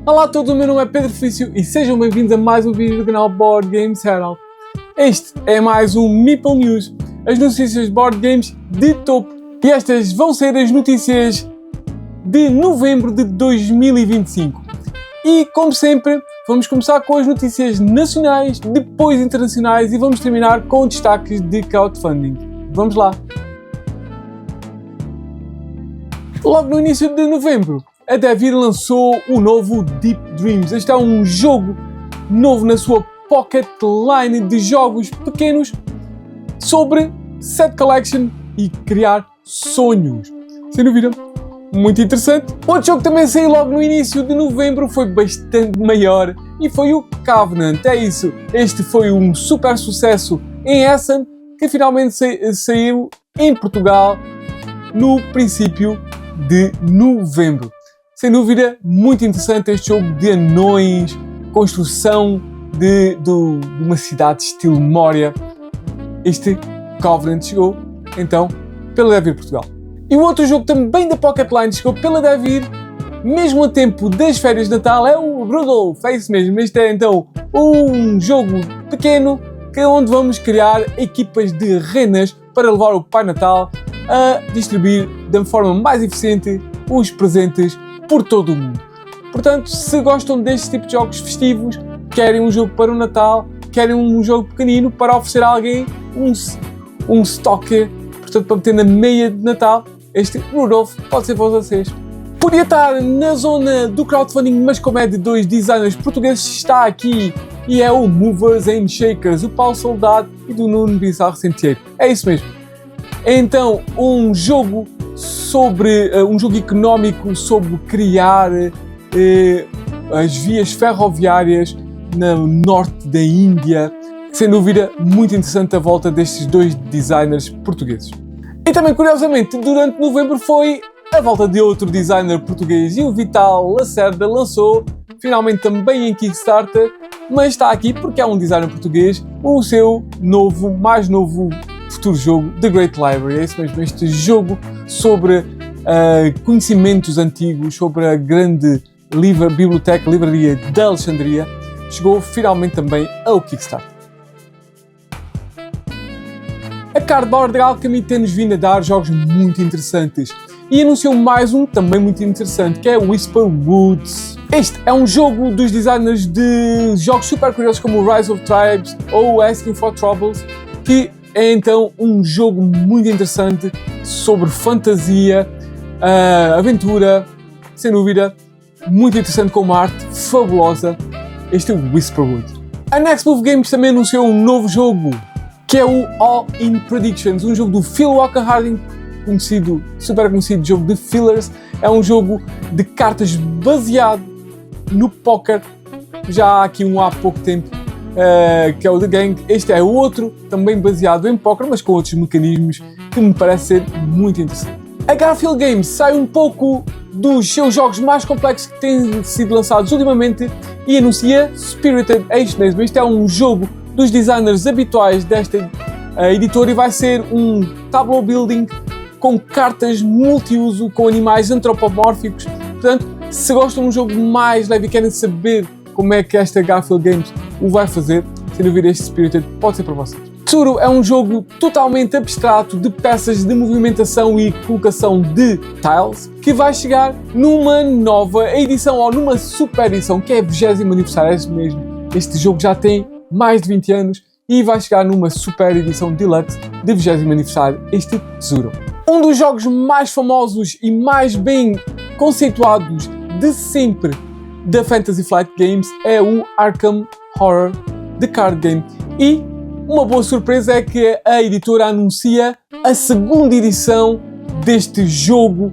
Olá a todos, o meu nome é Pedro Felício e sejam bem-vindos a mais um vídeo do canal Board Games Herald. Este é mais um Meeple News, as notícias de board games de topo. E estas vão ser as notícias de novembro de 2025. E, como sempre, vamos começar com as notícias nacionais, depois internacionais e vamos terminar com destaques de crowdfunding. Vamos lá! Logo no início de novembro, a Devir lançou o novo Deep Dreams. Este é um jogo novo na sua pocket line de jogos pequenos sobre set collection e criar sonhos. Sem dúvida, muito interessante. Outro jogo que também saiu logo no início de novembro foi bastante maior e foi o Covenant. É isso, este foi um super sucesso em Essen que finalmente saiu em Portugal no princípio de novembro. Sem dúvida, muito interessante este jogo de anões, construção de uma cidade estilo Moria. Este Covenant chegou, então, pela Devir Portugal. E o outro jogo também da Pocket Line chegou pela Devir, mesmo a tempo das férias de Natal, é o Rudolph, é isso mesmo. Este é, então, um jogo pequeno onde vamos criar equipas de renas para levar o Pai Natal a distribuir da forma mais eficiente os presentes por todo o mundo. Portanto, se gostam deste tipo de jogos festivos, querem um jogo para o Natal, querem um jogo pequenino para oferecer a alguém um stalker, portanto, para meter na meia de Natal, este Rudolph pode ser para vocês. Podia estar na zona do crowdfunding, mas como é de dois designers portugueses, está aqui e é o Movers and Shakers, o Paulo Soldado e do Nuno Bizarro Sentiero. É isso mesmo. Então, um jogo económico sobre criar as vias ferroviárias no norte da Índia. Sem dúvida, muito interessante a volta destes dois designers portugueses. E também, curiosamente, durante novembro foi a volta de outro designer português e o Vital Lacerda lançou, finalmente também em Kickstarter, mas está aqui porque é um designer português, o seu mais novo futuro jogo, The Great Library. É isso mesmo, este jogo sobre conhecimentos antigos, sobre a grande livraria de Alexandria, chegou finalmente também ao Kickstarter. A Cardboard Alchemy tem-nos vindo a dar jogos muito interessantes e anunciou mais um também muito interessante, que é o Whisper Woods. Este é um jogo dos designers de jogos super curiosos como o Rise of Tribes ou Asking for Troubles, que é então um jogo muito interessante sobre fantasia, aventura, sem dúvida, muito interessante com uma arte fabulosa. Este é o Whisperwood. A Next Move Games também anunciou um novo jogo, que é o All In Predictions, um jogo do Phil Walker Harding, super conhecido jogo de fillers. É um jogo de cartas baseado no póquer, já há aqui há pouco tempo, que é o The Gang. Este é outro, também baseado em póquer, mas com outros mecanismos, que me parece ser muito interessante. A Garfield Games sai um pouco dos seus jogos mais complexos que têm sido lançados ultimamente e anuncia Spirited. É isto mesmo, este é um jogo dos designers habituais desta editora e vai ser um tableau building com cartas multiuso, com animais antropomórficos. Portanto, se gostam de um jogo mais leve e querem saber como é que esta Garfield Games o vai fazer, sem dúvida este Spirited pode ser para vocês. Tsuru é um jogo totalmente abstrato de peças de movimentação e colocação de tiles que vai chegar numa nova edição ou numa super edição, que é a 20º aniversário, é isso mesmo. Este jogo já tem mais de 20 anos e vai chegar numa super edição deluxe de 20º aniversário, este Tsuru. Um dos jogos mais famosos e mais bem conceituados de sempre da Fantasy Flight Games é o Arkham Horror The Card Game. E uma boa surpresa é que a editora anuncia a segunda edição deste jogo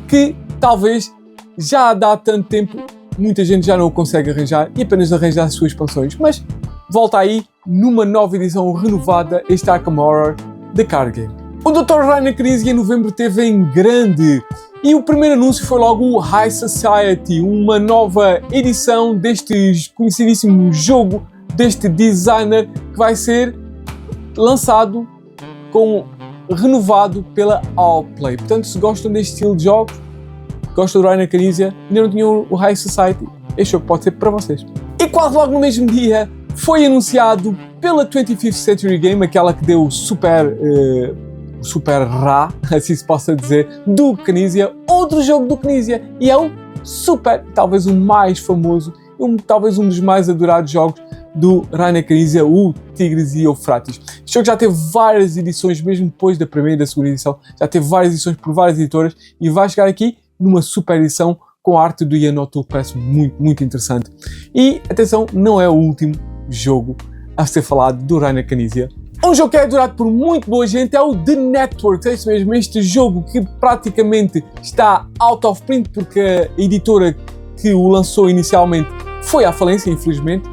que talvez já há tanto tempo muita gente já não o consegue arranjar e apenas arranja as suas expansões, mas volta aí numa nova edição renovada este Arkham Horror The Card Game. O Dr. Rainer Knizia em novembro teve em grande e o primeiro anúncio foi logo o High Society, uma nova edição deste conhecidíssimo jogo deste designer que vai ser lançado renovado pela Allplay. Portanto, se gostam deste estilo de jogos, gostam do Rainer Knizia, ainda não tinham o High Society, este jogo pode ser para vocês. E quase logo no mesmo dia foi anunciado pela 25th Century Game, aquela que deu o super Ra, assim se possa dizer, do Knizia, outro jogo do Knizia, e é o Super, talvez o mais famoso, talvez um dos mais adorados jogos do Reiner Knizia, o Tigres e Eufrates. Este jogo já teve várias edições, mesmo depois da primeira e da segunda edição, já teve várias edições por várias editoras, e vai chegar aqui numa super edição com a arte do Ian O'Toole, parece muito, muito interessante. E, atenção, não é o último jogo a ser falado do Reiner Knizia. Um jogo que é adorado por muito boa gente é o The Network, é isso mesmo, este jogo que praticamente está out of print porque a editora que o lançou inicialmente foi à falência, infelizmente,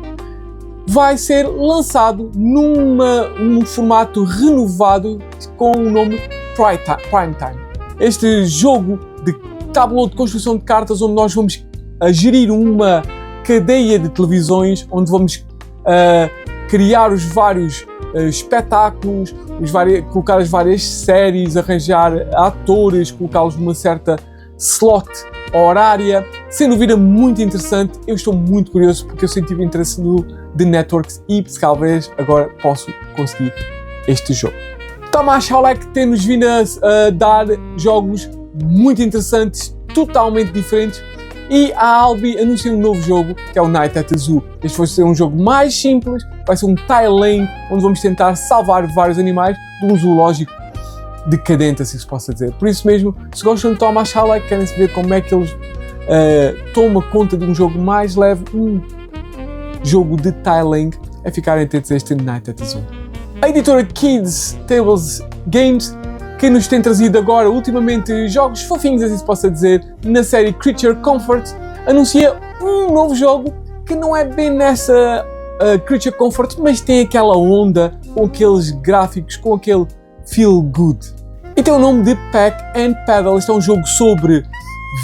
vai ser lançado num formato renovado com o nome Prime Time. Este jogo de tableau de construção de cartas onde nós vamos gerir uma cadeia de televisões, onde vamos criar os vários espetáculos, colocar as várias séries, arranjar atores, colocá-los numa certa slot horária. Sem dúvida muito interessante, eu estou muito curioso porque eu sempre tive interesse no The Networks e talvez agora posso conseguir este jogo. Tomáš Halek tem-nos vindo a dar jogos muito interessantes, totalmente diferentes, e a Albi anuncia um novo jogo, que é o Night at the Zoo. Este vai ser um jogo mais simples, vai ser um tile lane, onde vamos tentar salvar vários animais de um zoológico decadente, assim se possa dizer. Por isso mesmo, se gostam de Tomáš Halek, querem saber como é que eles tomam conta de um jogo mais leve, um jogo de tile lane, é ficarem atentos a este Night at the Zoo. A editora Kids Tables Games, que nos tem trazido agora, ultimamente, jogos fofinhos, assim se possa dizer, na série Creature Comforts, anuncia um novo jogo que não é bem nessa Creature Comfort, mas tem aquela onda, com aqueles gráficos, com aquele feel good. E tem o nome de Pack and Paddle. Este é um jogo sobre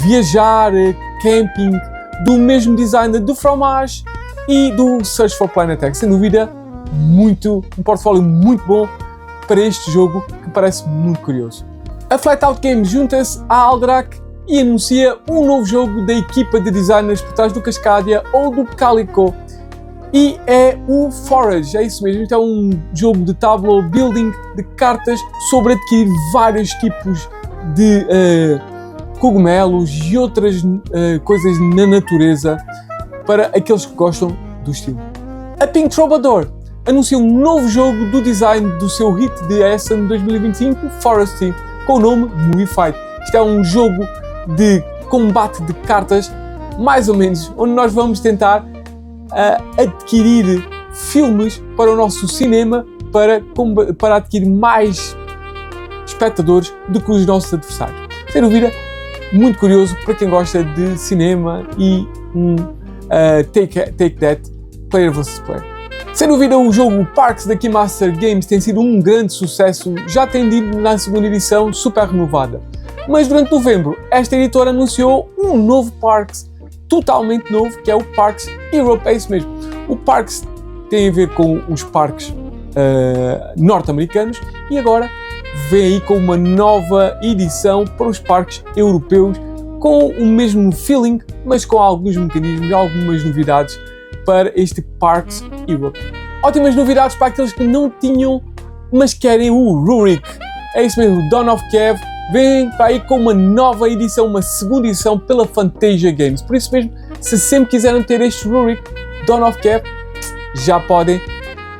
viajar, camping, do mesmo designer do Fromage e do Search for Planet X. Sem dúvida, um portfólio muito bom para este jogo, que parece muito curioso. A Flatout Games junta-se à Alderac e anuncia um novo jogo da equipa de designers por trás do Cascadia ou do Calico, e é o Forage, é isso mesmo. Então é um jogo de tableau building de cartas sobre adquirir vários tipos de cogumelos e outras coisas na natureza para aqueles que gostam do estilo. A Pink Troubadour anuncia um novo jogo do design do seu hit de Essen 2025, Foresty, com o nome Movie Fight. Isto é um jogo de combate de cartas, mais ou menos, onde nós vamos tentar adquirir filmes para o nosso cinema para adquirir mais espectadores do que os nossos adversários. Sem dúvida, muito curioso para quem gosta de cinema e Take That, Player vs Player. Sem dúvida, o jogo Parks da Keymaster Games tem sido um grande sucesso, já tem ido na segunda edição super renovada. Mas durante novembro, esta editora anunciou um novo Parks, totalmente novo, que é o Parks Europe, é isso mesmo. O Parks tem a ver com os parques norte-americanos e agora vem aí com uma nova edição para os parques europeus, com o mesmo feeling, mas com alguns mecanismos, algumas novidades para este Parks Europe. Ótimas novidades para aqueles que não tinham, mas querem o Rurik. É isso mesmo, Dawn of Kiev vem para aí com uma nova edição, uma segunda edição pela Fantasia Games. Por isso mesmo, se sempre quiserem ter este Rurik, Dawn of Kiev, já podem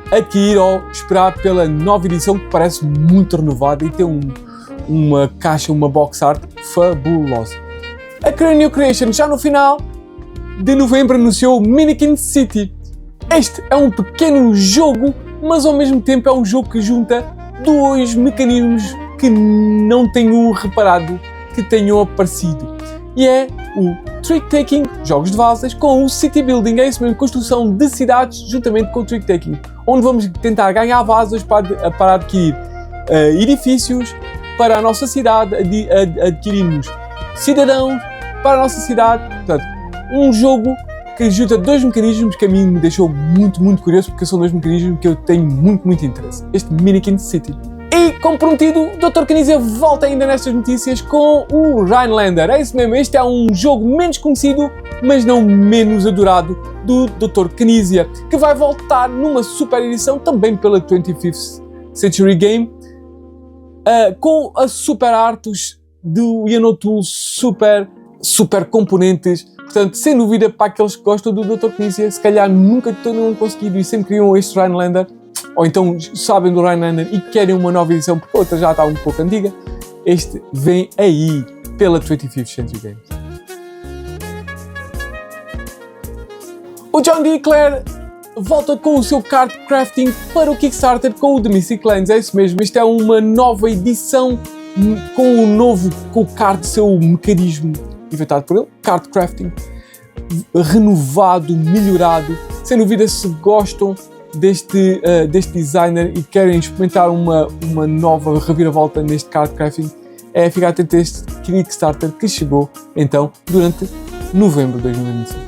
adquirir ou esperar pela nova edição, que parece muito renovada e tem uma caixa, uma box art fabulosa. A Cranial Creation, já no final de novembro, anunciou Minikin City. Este é um pequeno jogo, mas ao mesmo tempo é um jogo que junta dois mecanismos que não tenho reparado que tenham aparecido. E é o Trick Taking, jogos de vases, com o City Building, é isso mesmo, construção de cidades juntamente com o Trick Taking, onde vamos tentar ganhar vasos para adquirir edifícios para a nossa cidade, adquirirmos cidadãos para a nossa cidade. Portanto, um jogo que junta dois mecanismos que a mim me deixou muito, muito curioso, porque são dois mecanismos que eu tenho muito, muito interesse. Este Minikin City. E, como prometido, o Dr. Knizia volta ainda nestas notícias com o Rhinelander. É isso mesmo, este é um jogo menos conhecido, mas não menos adorado, do Dr. Knizia, que vai voltar numa super edição também pela 25th Century Game, com a super artes do Yanotul super componentes. Portanto, sem dúvida, para aqueles que gostam do Dr. Knizia, se calhar nunca tenham conseguido e sempre queriam este Rhinelander, ou então sabem do Rhinelander e querem uma nova edição porque a outra já está um pouco antiga, este vem aí pela 25th Century Games. O John D. Clare volta com o seu card crafting para o Kickstarter com o The Mystic Lands. É isso mesmo, isto é uma nova edição com o card, seu mecanismo inventado por ele, card crafting, renovado, melhorado. Sem dúvida, se gostam deste designer e querem experimentar uma nova reviravolta neste card crafting, é ficar atento a este Kickstarter que chegou então durante novembro de 2025.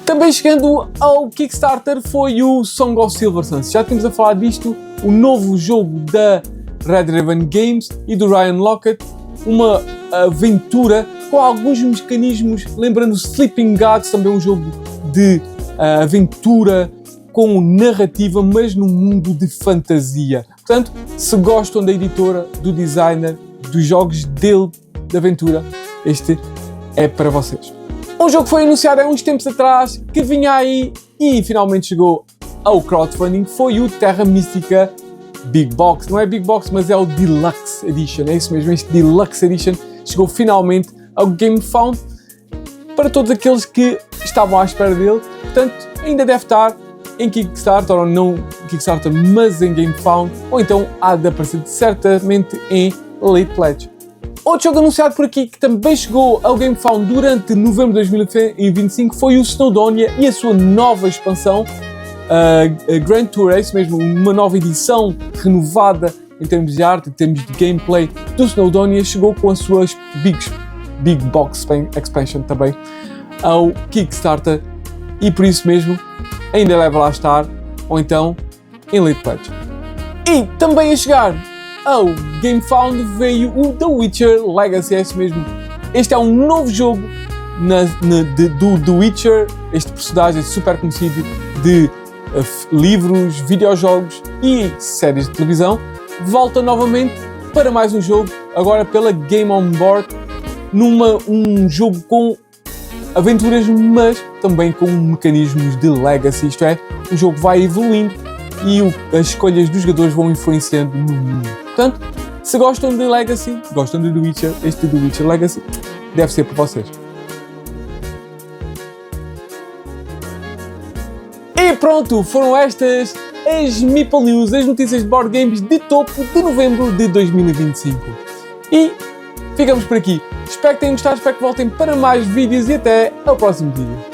Também chegando ao Kickstarter foi o Song of Silver Suns. Já tínhamos a falar disto, o novo jogo da Red Raven Games e do Ryan Lockett, uma aventura com alguns mecanismos lembrando Sleeping Gods, também um jogo de aventura com narrativa, mas num mundo de fantasia. Portanto, se gostam da editora, do designer, dos jogos dele, de aventura, este é para vocês. Um jogo que foi anunciado há uns tempos atrás, que vinha aí e finalmente chegou ao crowdfunding, foi o Terra Mística Big Box. Não é Big Box, mas é o Deluxe Edition. É isso mesmo, este Deluxe Edition chegou finalmente ao GameFound para todos aqueles que estavam à espera dele. Portanto, ainda deve estar em Kickstarter, ou não Kickstarter, mas em GameFound, ou então há de aparecer certamente em Late Pledge. Outro jogo anunciado por aqui que também chegou ao GameFound durante novembro de 2025 foi o Snowdonia e a sua nova expansão, a Grand Tour, é isso mesmo, uma nova edição renovada em termos de arte, em termos de gameplay do Snowdonia, chegou com as suas Big Box Expansion também ao Kickstarter e por isso mesmo ainda deve lá estar, ou então em Late Pledge. E também a chegar ao GameFound veio o The Witcher Legacy, é isso mesmo. Este é um novo jogo do The Witcher, este personagem super conhecido de livros, videojogos e séries de televisão, volta novamente para mais um jogo, agora pela Game On Board, um jogo com aventuras, mas também com mecanismos de legacy, isto é, o jogo vai evoluindo e as escolhas dos jogadores vão influenciando no mundo. Portanto, se gostam de Legacy, gostam de The Witcher, este The Witcher Legacy deve ser para vocês. E pronto, foram estas as Meeple News, as notícias de board games de topo de novembro de 2025. E ficamos por aqui. Espero que tenham gostado, espero que voltem para mais vídeos e até ao próximo vídeo.